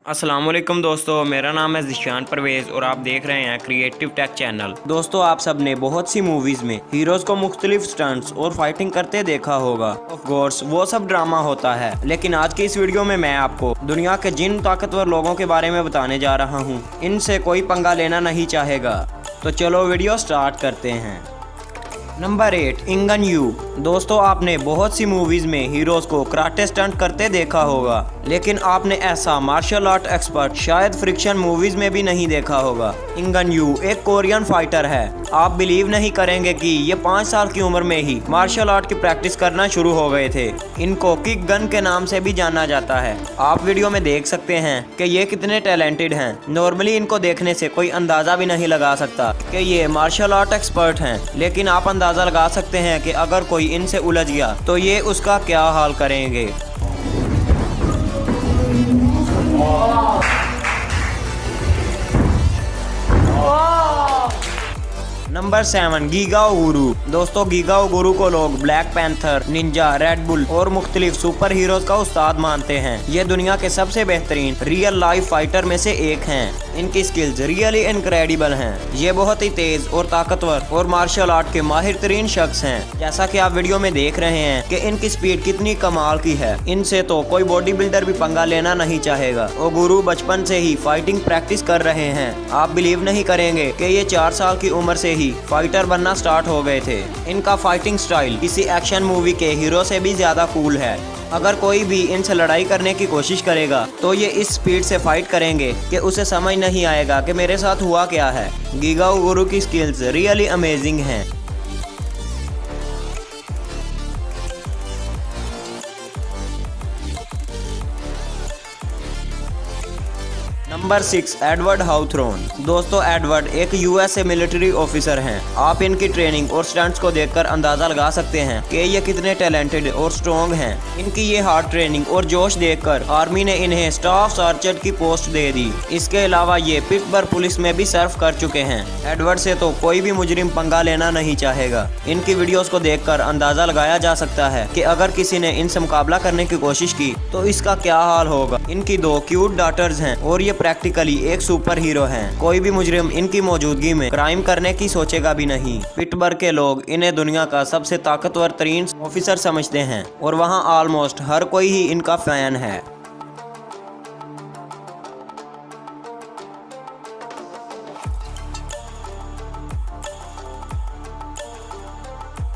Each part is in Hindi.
अस्सलाम वालेकुम दोस्तों, मेरा नाम है ज़िशान परवेज़ और आप देख रहे हैं क्रिएटिव टेक चैनल। दोस्तों, आप सब ने बहुत सी मूवीज़ में हीरोज़ को मुख्तलिफ स्टंट्स और फाइटिंग करते देखा होगा। ऑफ कोर्स वो सब ड्रामा होता है, लेकिन आज की इस वीडियो में मैं आपको दुनिया के जिन ताकतवर लोगों के बारे में बताने जा रहा हूँ। इनसे कोई पंगा लेना नहीं चाहेगा। तो चलो वीडियो स्टार्ट करते हैं। नंबर 8, इंगन यू। दोस्तों, आपने बहुत सी मूवीज में हीरोज को कराटे स्टंट करते देखा होगा, लेकिन आपने ऐसा मार्शल आर्ट एक्सपर्ट शायद फ्रिक्शन मूवीज में भी नहीं देखा होगा। इंगन यू एक कोरियन फाइटर है। आप बिलीव नहीं करेंगे कि ये 5 साल की उम्र में ही मार्शल आर्ट की प्रैक्टिस करना शुरू हो गए थे। इनको किक गन के नाम से भी जाना जाता है। आप वीडियो में देख सकते हैं कि ये कितने टैलेंटेड हैं। नॉर्मली इनको देखने से कोई अंदाजा भी नहीं लगा सकता कि ये मार्शल आर्ट एक्सपर्ट हैं, लेकिन आप अंदाजा लगा सकते हैं कि अगर कोई इनसे उलझ गया तो ये उसका क्या हाल करेंगे। नंबर 7, गीगा ओगुरु। दोस्तों, गीगा ओगुरु को लोग black panther, ninja, red bull और मुख्तलिफ सुपर हीरोज का उस्ताद मानते हैं। ये दुनिया के सबसे बेहतरीन रियल लाइफ फाइटर में से एक हैं। इनकी स्किल्स रियली इनक्रेडिबल हैं। ये बहुत ही तेज और ताकतवर और मार्शल आर्ट के माहिर तरीन शख्स हैं। जैसा कि आप वीडियो में देख रहे हैं कि इनकी स्पीड कितनी कमाल की है। इनसे तो कोई बॉडी बिल्डर भी पंगा लेना नहीं चाहेगा। ओगुरु बचपन से ही फाइटिंग प्रैक्टिस कर रहे हैं। आप बिलीव नहीं करेंगे कि ये 4 साल की उम्र से ही फाइटर बनना स्टार्ट हो गए थे। इनका फाइटिंग स्टाइल किसी एक्शन मूवी के हीरो से भी ज्यादा कूल है। अगर कोई भी इनसे लड़ाई करने की कोशिश करेगा तो ये इस स्पीड से फाइट करेंगे कि उसे समझ नहीं आएगा कि मेरे साथ हुआ क्या है। गीगा ओगुरु की स्किल्स रियली अमेजिंग हैं। Number 6, Edward Hawthorne. दोस्तों, एडवर्ड एक यूएसए मिलिट्री ऑफिसर हैं। आप इनकी ट्रेनिंग और स्टंट्स को देखकर अंदाजा लगा सकते हैं कि ये कितने टैलेंटेड और स्ट्रॉन्ग हैं। इनकी ये हार्ड ट्रेनिंग और जोश देखकर आर्मी ने इन्हें स्टाफ सर्जन की पोस्ट दे दी। इसके अलावा ये पिट्सबर्ग पुलिस में भी सर्व कर चुके हैं। एडवर्ड से तो कोई भी मुजरिम पंगा लेना नहीं चाहेगा। इनकी वीडियोस को देखकर अंदाजा लगाया जा सकता है कि अगर किसी ने इनसे मुकाबला करने की कोशिश की तो इसका क्या हाल होगा। इनकी 2 क्यूट डॉटर्स हैं और ये प्रैक्टिकली एक सुपर हीरो हैं। कोई भी मुजरिम इनकी मौजूदगी में क्राइम करने की सोचेगा भी नहीं। पिट्सबर्ग के लोग इन्हें दुनिया का सबसे ताकतवर तरीन ऑफिसर समझते हैं और वहाँ ऑलमोस्ट हर कोई ही इनका फैन है।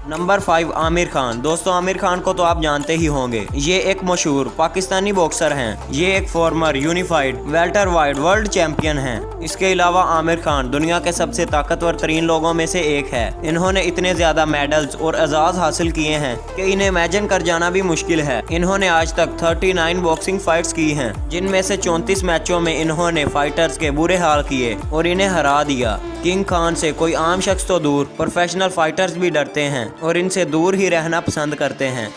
नंबर 5, आमिर खान। दोस्तों, आमिर खान को तो आप जानते ही होंगे। ये एक मशहूर पाकिस्तानी बॉक्सर हैं। ये एक farmer unified welterweight world champion हैं। इसके अलावा आमिर खान दुनिया के सबसे ताकतवर तरीन लोगों में से एक है। इन्होंने इतने ज्यादा मेडल्स और एजाज हासिल किए हैं कि इन्हें इमेजिन कर जाना भी मुश्किल है। इन्होंने आज तक 39 बॉक्सिंग फाइट्स की हैं, जिनमें से 34 मैचों में इन्होंने फाइटर्स के बुरे हाल किए और इन्हें हरा दिया। किंग खान से कोई आम शख्स तो दूर, प्रोफेशनल फाइटर्स भी डरते हैं और इनसे दूर ही रहना पसंद करते हैं।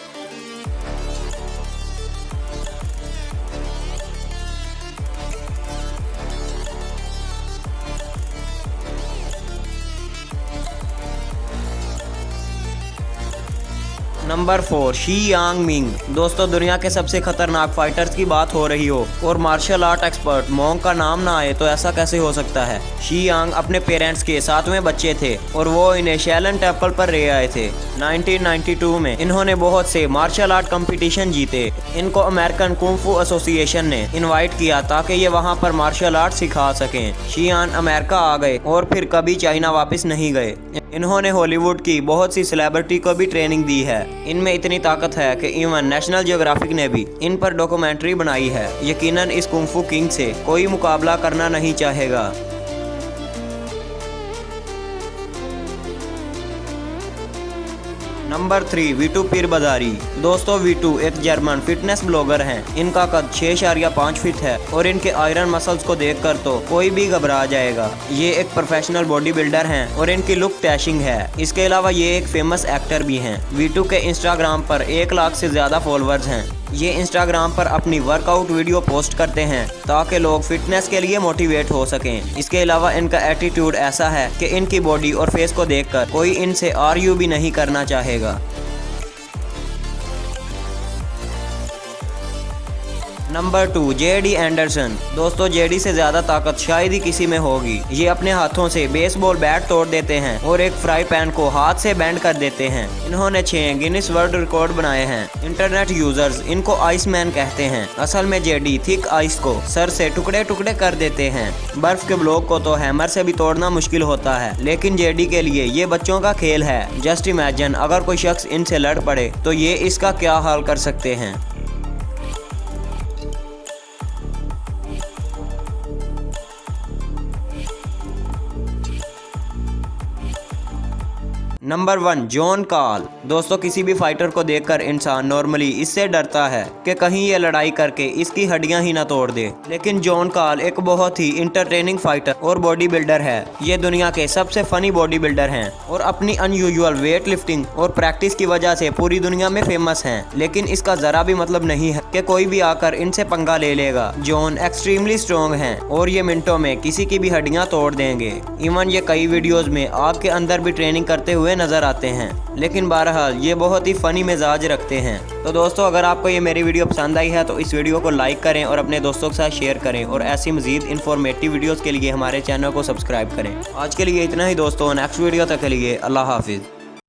Number 4, she Yang Ming. दोस्तों, दुनिया के सबसे खतरनाक फाइटर्स की बात हो रही हो और मार्शल आर्ट एक्सपर्ट मोंग का नाम ना आए तो ऐसा कैसे हो सकता है। शी यांग अपने पेरेंट्स के 7वें बच्चे थे और वो इन्हें शैलन टेम्पल पर ले आए थे। 1992 में इन्होंने बहुत से मार्शल आर्ट कंपटीशन जीते। इनको अमेरिकन कुंग फू एसोसिएशन ने इनवाइट किया ताकि ये वहाँ पर मार्शल आर्ट सिखा सकें। शी यांग अमेरिका आ गए और फिर कभी चाइना वापस नहीं गए। इन्होंने हॉलीवुड की बहुत सी सेलिब्रिटी को भी ट्रेनिंग दी है। इनमें इतनी ताकत है कि इवन नेशनल ज्योग्राफिक ने भी इन पर डॉक्यूमेंट्री बनाई है। यकीनन इस कुंग फू किंग से कोई मुकाबला करना नहीं चाहेगा। नंबर 3, वीटू पीर बाजारी। दोस्तों, वीटू एक जर्मन फिटनेस ब्लॉगर हैं। इनका कद 6.5 फीट है और इनके आयरन मसल्स को देखकर तो कोई भी घबरा जाएगा। ये एक प्रोफेशनल बॉडी बिल्डर हैं और इनकी लुक डैशिंग है। इसके अलावा ये एक फेमस एक्टर भी हैं। वीटू के इंस्टाग्राम पर 1 लाख से ज्यादा फॉलोअर्स हैं। ये इंस्टाग्राम पर अपनी वर्कआउट वीडियो पोस्ट करते हैं ताकि लोग फिटनेस के लिए मोटिवेट हो सकें। इसके अलावा इनका एटीट्यूड ऐसा है कि इनकी बॉडी और फेस को देखकर कोई इनसे आर्ग्यू भी नहीं करना चाहेगा। Number 2 JD Anderson. दोस्तों जेडी से ज्यादा ताकत शायद ही किसी में होगी। ये अपने हाथों से बेसबॉल बैट तोड़ देते हैं और एक फ्राई पैन को हाथ से बेंड कर देते हैं। इन्होंने 6 गिनीज वर्ल्ड रिकॉर्ड बनाए हैं। इंटरनेट यूजर्स इनको आइसमैन कहते हैं। असल में जेडी थिक आइस को सर से टुकड़े टुकड़े कर देते हैं। बर्फ के ब्लॉक को तो हैमर से भी तोड़ना मुश्किल होता है, लेकिन जेडी के लिए ये बच्चों का खेल है। जस्ट इमेजिन अगर कोई शख्स इनसे लड़ पड़े तो ये इसका क्या हाल कर सकते हैं। Number 1 John call. दोस्तों किसी भी फाइटर को देखकर इंसान नॉर्मली इससे डरता है कि कहीं ये लड़ाई करके इसकी हड्डियां ही ना तोड़ दे, लेकिन जॉन कॉल एक बहुत ही इंटरटेनिंग फाइटर और बॉडी बिल्डर है। ये दुनिया के सबसे फनी बॉडी बिल्डर हैं और अपनी अनयूजुअल वेट लिफ्टिंग और प्रैक्टिस की वजह से पूरी दुनिया में फेमस हैं। लेकिन इसका जरा भी मतलब नहीं है कि कोई भी आकर इनसे पंगा ले लेगा। जॉन एक्सट्रीमली स्ट्रॉन्ग हैं और ये मिनटों में किसी की भी हड्डियां तोड़ देंगे। इवन ये कई वीडियोज में आग के अंदर भी ट्रेनिंग करते हुए नजर आते हैं, लेकिन बहरहाल ये बहुत ही फनी मिजाज रखते हैं। तो दोस्तों अगर आपको ये मेरी वीडियो पसंद आई है तो इस वीडियो को लाइक करें और अपने दोस्तों के साथ शेयर करें और ऐसी मजीद इन्फॉर्मेटिव वीडियोस के लिए हमारे चैनल को सब्सक्राइब करें। आज के लिए इतना ही दोस्तों, नेक्स्ट वीडियो तक के लिए अल्लाह हाफिज़।